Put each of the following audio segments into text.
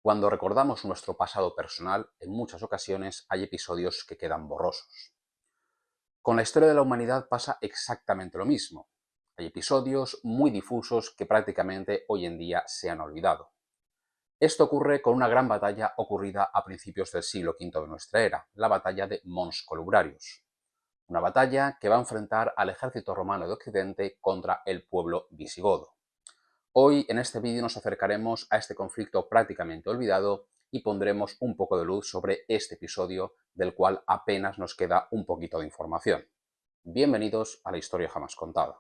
Cuando recordamos nuestro pasado personal, en muchas ocasiones hay episodios que quedan borrosos. Con la historia de la humanidad pasa exactamente lo mismo. Hay episodios muy difusos que prácticamente hoy en día se han olvidado. Esto ocurre con una gran batalla ocurrida a principios del siglo V de nuestra era, la batalla de Mons Colubrarius. Una batalla que va a enfrentar al ejército romano de Occidente contra el pueblo visigodo. Hoy en este vídeo nos acercaremos a este conflicto prácticamente olvidado y pondremos un poco de luz sobre este episodio del cual apenas nos queda un poquito de información. Bienvenidos a la historia jamás contada.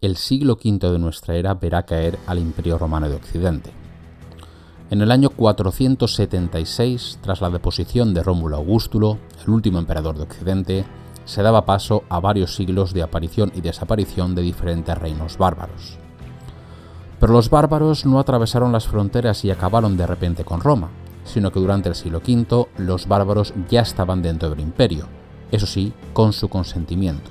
El siglo V de nuestra era verá caer al Imperio Romano de Occidente. En el año 476, tras la deposición de Rómulo Augustulo, el último emperador de Occidente, se daba paso a varios siglos de aparición y desaparición de diferentes reinos bárbaros. Pero los bárbaros no atravesaron las fronteras y acabaron de repente con Roma, sino que durante el siglo V los bárbaros ya estaban dentro del imperio, eso sí, con su consentimiento.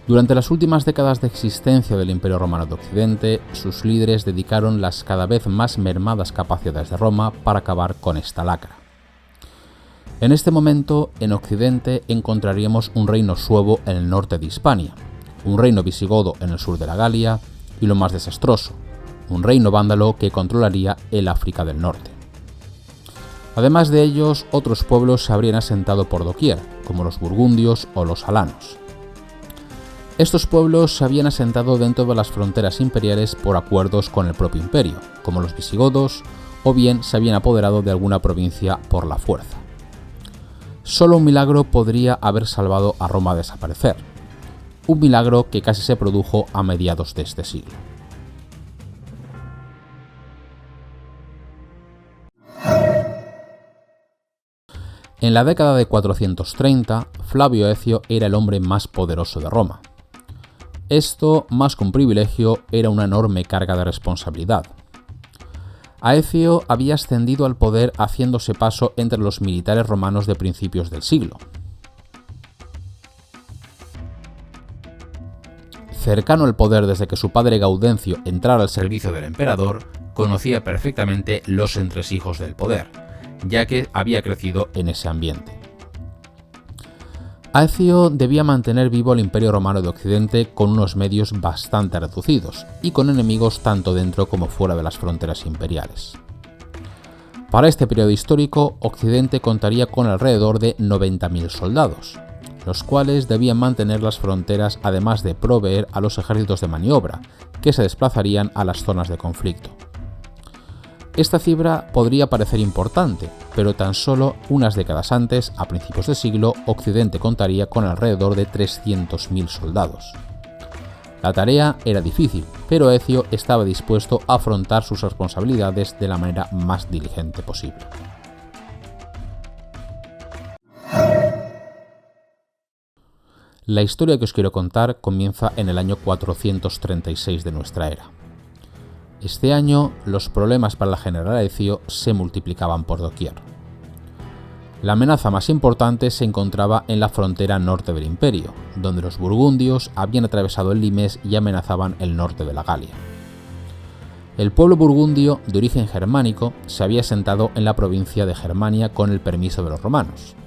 Durante las últimas décadas de existencia del Imperio Romano de Occidente, sus líderes dedicaron las cada vez más mermadas capacidades de Roma para acabar con esta lacra. En este momento, en Occidente encontraríamos un reino suevo en el norte de Hispania, un reino visigodo en el sur de la Galia y, lo más desastroso, un reino vándalo que controlaría el África del Norte. Además de ellos, otros pueblos se habrían asentado por doquier, como los burgundios o los alanos. Estos pueblos se habían asentado dentro de las fronteras imperiales por acuerdos con el propio imperio, como los visigodos, o bien se habían apoderado de alguna provincia por la fuerza. Solo un milagro podría haber salvado a Roma a desaparecer, un milagro que casi se produjo a mediados de este siglo. En la década de 430, Flavio Ecio era el hombre más poderoso de Roma. Esto, más que un privilegio, era una enorme carga de responsabilidad. Aecio había ascendido al poder haciéndose paso entre los militares romanos de principios del siglo. Cercano al poder desde que su padre Gaudencio entrara al servicio del emperador, conocía perfectamente los entresijos del poder, ya que había crecido en ese ambiente. Aecio debía mantener vivo el Imperio Romano de Occidente con unos medios bastante reducidos y con enemigos tanto dentro como fuera de las fronteras imperiales. Para este periodo histórico, Occidente contaría con alrededor de 90.000 soldados, los cuales debían mantener las fronteras además de proveer a los ejércitos de maniobra, que se desplazarían a las zonas de conflicto. Esta cifra podría parecer importante, pero tan solo unas décadas antes, a principios de siglo, Occidente contaría con alrededor de 300.000 soldados. La tarea era difícil, pero Ecio estaba dispuesto a afrontar sus responsabilidades de la manera más diligente posible. La historia que os quiero contar comienza en el año 436 de nuestra era. Este año, los problemas para el general Aecio se multiplicaban por doquier. La amenaza más importante se encontraba en la frontera norte del imperio, donde los burgundios habían atravesado el Limes y amenazaban el norte de la Galia. El pueblo burgundio, de origen germánico, se había asentado en la provincia de Germania con el permiso de los romanos.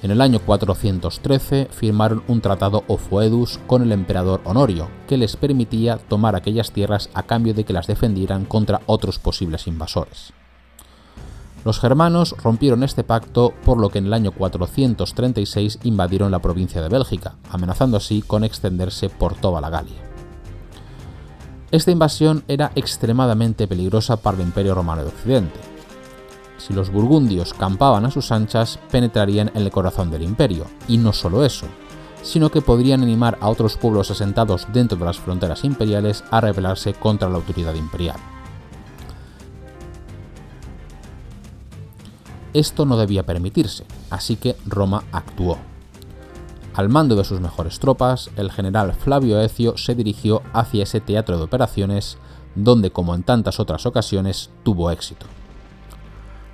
En el año 413 firmaron un tratado o foedus con el emperador Honorio, que les permitía tomar aquellas tierras a cambio de que las defendieran contra otros posibles invasores. Los germanos rompieron este pacto, por lo que en el año 436 invadieron la provincia de Bélgica, amenazando así con extenderse por toda la Galia. Esta invasión era extremadamente peligrosa para el Imperio Romano de Occidente. Si los burgundios campaban a sus anchas, penetrarían en el corazón del imperio, y no solo eso, sino que podrían animar a otros pueblos asentados dentro de las fronteras imperiales a rebelarse contra la autoridad imperial. Esto no debía permitirse, así que Roma actuó. Al mando de sus mejores tropas, el general Flavio Aecio se dirigió hacia ese teatro de operaciones, donde, como en tantas otras ocasiones, tuvo éxito.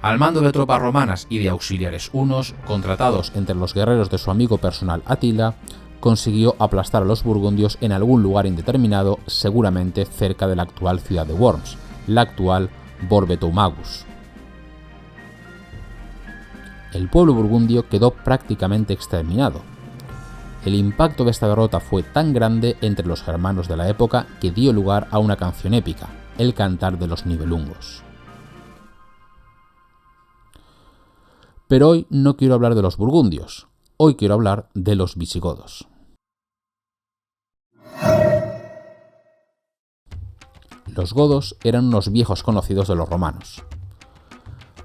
Al mando de tropas romanas y de auxiliares hunos, contratados entre los guerreros de su amigo personal Atila, consiguió aplastar a los burgundios en algún lugar indeterminado, seguramente cerca de la actual ciudad de Worms, la actual Borbetomagus. El pueblo burgundio quedó prácticamente exterminado. El impacto de esta derrota fue tan grande entre los germanos de la época que dio lugar a una canción épica, el Cantar de los Nibelungos. Pero hoy no quiero hablar de los burgundios, hoy quiero hablar de los visigodos. Los godos eran unos viejos conocidos de los romanos.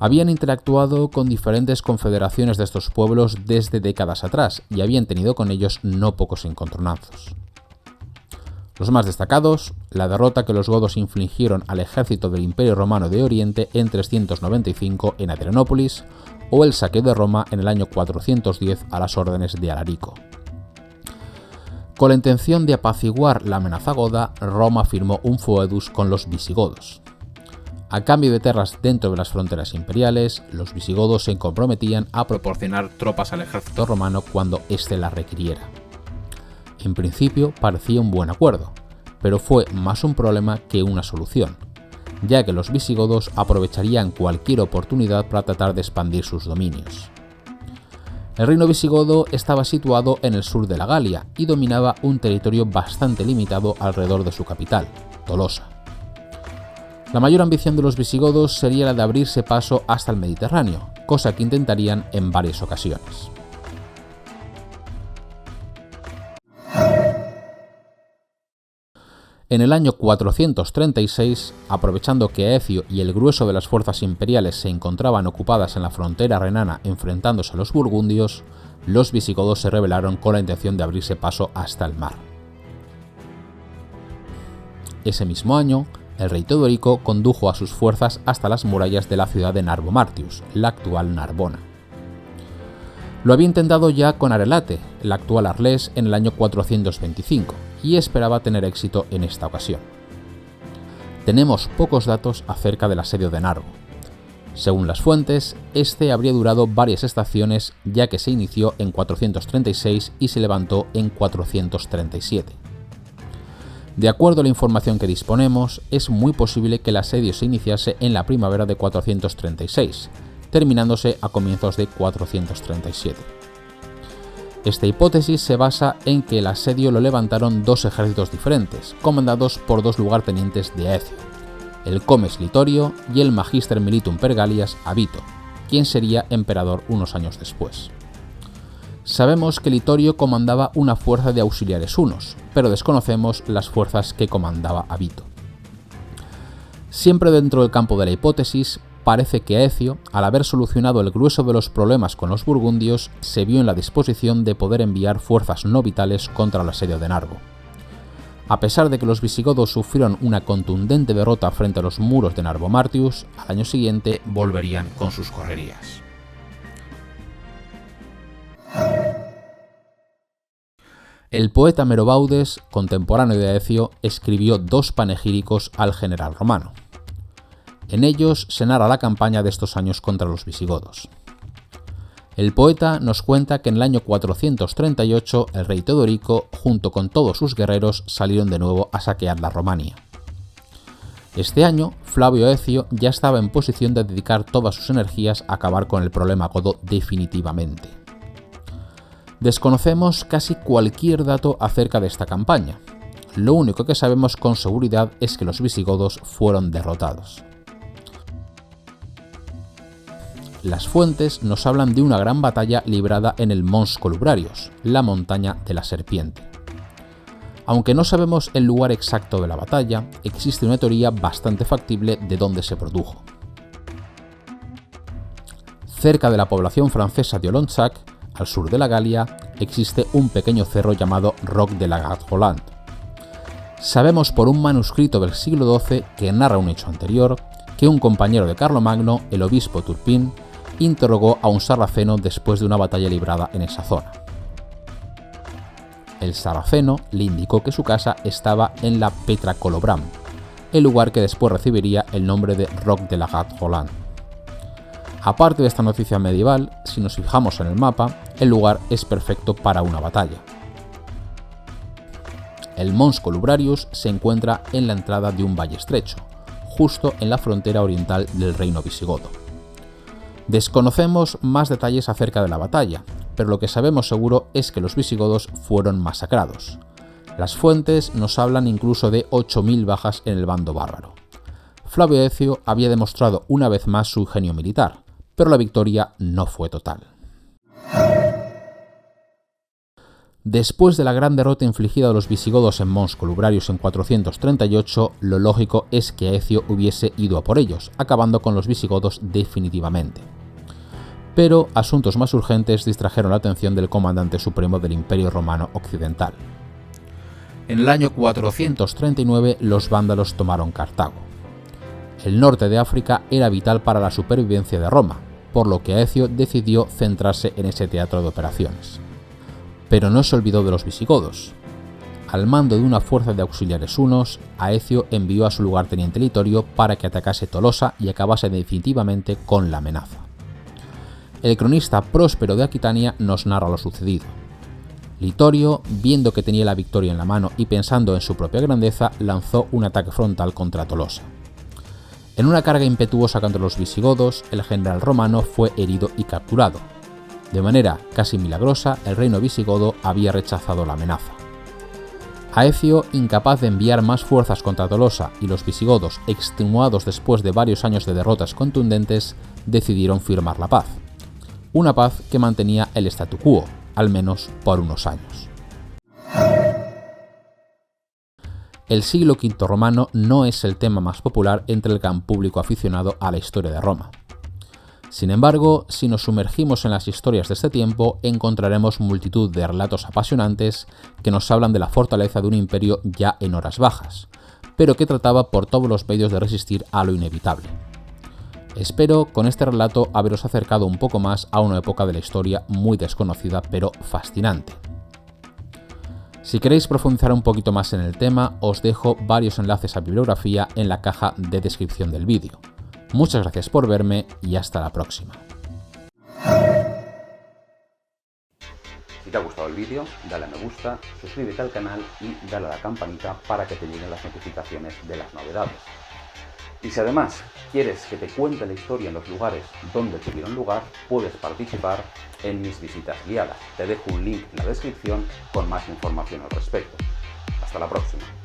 Habían interactuado con diferentes confederaciones de estos pueblos desde décadas atrás y habían tenido con ellos no pocos encontronazos. Los más destacados, la derrota que los godos infligieron al ejército del Imperio Romano de Oriente en 395 en Adrianópolis, o el saqueo de Roma en el año 410 a las órdenes de Alarico. Con la intención de apaciguar la amenaza goda, Roma firmó un foedus con los visigodos. A cambio de tierras dentro de las fronteras imperiales, los visigodos se comprometían a proporcionar tropas al ejército romano cuando éste las requiriera. En principio parecía un buen acuerdo, pero fue más un problema que una solución, ya que los visigodos aprovecharían cualquier oportunidad para tratar de expandir sus dominios. El reino visigodo estaba situado en el sur de la Galia y dominaba un territorio bastante limitado alrededor de su capital, Tolosa. La mayor ambición de los visigodos sería la de abrirse paso hasta el Mediterráneo, cosa que intentarían en varias ocasiones. En el año 436, aprovechando que Aecio y el grueso de las fuerzas imperiales se encontraban ocupadas en la frontera renana enfrentándose a los burgundios, los visigodos se rebelaron con la intención de abrirse paso hasta el mar. Ese mismo año, el rey Teodorico condujo a sus fuerzas hasta las murallas de la ciudad de Narbo Martius, la actual Narbona. Lo había intentado ya con Arelate, la actual Arles, en el año 425, y esperaba tener éxito en esta ocasión. Tenemos pocos datos acerca del asedio de Narbo. Según las fuentes, este habría durado varias estaciones, ya que se inició en 436 y se levantó en 437. De acuerdo a la información que disponemos, es muy posible que el asedio se iniciase en la primavera de 436, terminándose a comienzos de 437. Esta hipótesis se basa en que el asedio lo levantaron dos ejércitos diferentes, comandados por dos lugartenientes de Aecio, el Comes Litorio y el Magister Militum per Gallias Avito, quien sería emperador unos años después. Sabemos que Litorio comandaba una fuerza de auxiliares hunos, pero desconocemos las fuerzas que comandaba Avito. Siempre dentro del campo de la hipótesis, parece que Aecio, al haber solucionado el grueso de los problemas con los burgundios, se vio en la disposición de poder enviar fuerzas no vitales contra el asedio de Narbo. A pesar de que los visigodos sufrieron una contundente derrota frente a los muros de Narbo Martius, al año siguiente volverían con sus correrías. El poeta Merobaudes, contemporáneo de Aecio, escribió dos panegíricos al general romano. En ellos se narra la campaña de estos años contra los visigodos. El poeta nos cuenta que en el año 438 el rey Teodorico, junto con todos sus guerreros, salieron de nuevo a saquear la Romania. Este año, Flavio Aecio ya estaba en posición de dedicar todas sus energías a acabar con el problema godo definitivamente. Desconocemos casi cualquier dato acerca de esta campaña. Lo único que sabemos con seguridad es que los visigodos fueron derrotados. Las fuentes nos hablan de una gran batalla librada en el Mons Colubrarius, la montaña de la serpiente. Aunque no sabemos el lugar exacto de la batalla, existe una teoría bastante factible de dónde se produjo. Cerca de la población francesa de Olonzac, al sur de la Galia, existe un pequeño cerro llamado Roc de la Garde-Rolande. Sabemos por un manuscrito del siglo XII que narra un hecho anterior, que un compañero de Carlomagno, el obispo Turpin, interrogó a un sarraceno después de una batalla librada en esa zona. El sarraceno le indicó que su casa estaba en la Petra Colobram, el lugar que después recibiría el nombre de Roc de la Gat Roland. Aparte de esta noticia medieval, si nos fijamos en el mapa, el lugar es perfecto para una batalla. El Mons Colubrarius se encuentra en la entrada de un valle estrecho, justo en la frontera oriental del reino visigodo. Desconocemos más detalles acerca de la batalla, pero lo que sabemos seguro es que los visigodos fueron masacrados. Las fuentes nos hablan incluso de 8.000 bajas en el bando bárbaro. Flavio Ecio había demostrado una vez más su ingenio militar, pero la victoria no fue total. Después de la gran derrota infligida a los visigodos en Mons Colubrarius en 438, lo lógico es que Ecio hubiese ido a por ellos, acabando con los visigodos definitivamente. Pero asuntos más urgentes distrajeron la atención del comandante supremo del Imperio Romano Occidental. En el año 439 los vándalos tomaron Cartago. El norte de África era vital para la supervivencia de Roma, por lo que Ecio decidió centrarse en ese teatro de operaciones. Pero no se olvidó de los visigodos. Al mando de una fuerza de auxiliares hunos, Aecio envió a su lugarteniente Litorio para que atacase Tolosa y acabase definitivamente con la amenaza. El cronista Próspero de Aquitania nos narra lo sucedido. Litorio, viendo que tenía la victoria en la mano y pensando en su propia grandeza, lanzó un ataque frontal contra Tolosa. En una carga impetuosa contra los visigodos, el general romano fue herido y capturado. De manera casi milagrosa, el reino visigodo había rechazado la amenaza. Aecio, incapaz de enviar más fuerzas contra Tolosa y los visigodos, extenuados después de varios años de derrotas contundentes, decidieron firmar la paz. Una paz que mantenía el statu quo, al menos por unos años. El siglo V romano no es el tema más popular entre el gran público aficionado a la historia de Roma. Sin embargo, si nos sumergimos en las historias de este tiempo, encontraremos multitud de relatos apasionantes que nos hablan de la fortaleza de un imperio ya en horas bajas, pero que trataba por todos los medios de resistir a lo inevitable. Espero con este relato haberos acercado un poco más a una época de la historia muy desconocida pero fascinante. Si queréis profundizar un poquito más en el tema, os dejo varios enlaces a bibliografía en la caja de descripción del vídeo. Muchas gracias por verme y hasta la próxima. Si te ha gustado el vídeo, dale a me gusta, suscríbete al canal y dale a la campanita para que te lleguen las notificaciones de las novedades. Y si además quieres que te cuente la historia en los lugares donde tuvieron lugar, puedes participar en mis visitas guiadas. Te dejo un link en la descripción con más información al respecto. Hasta la próxima.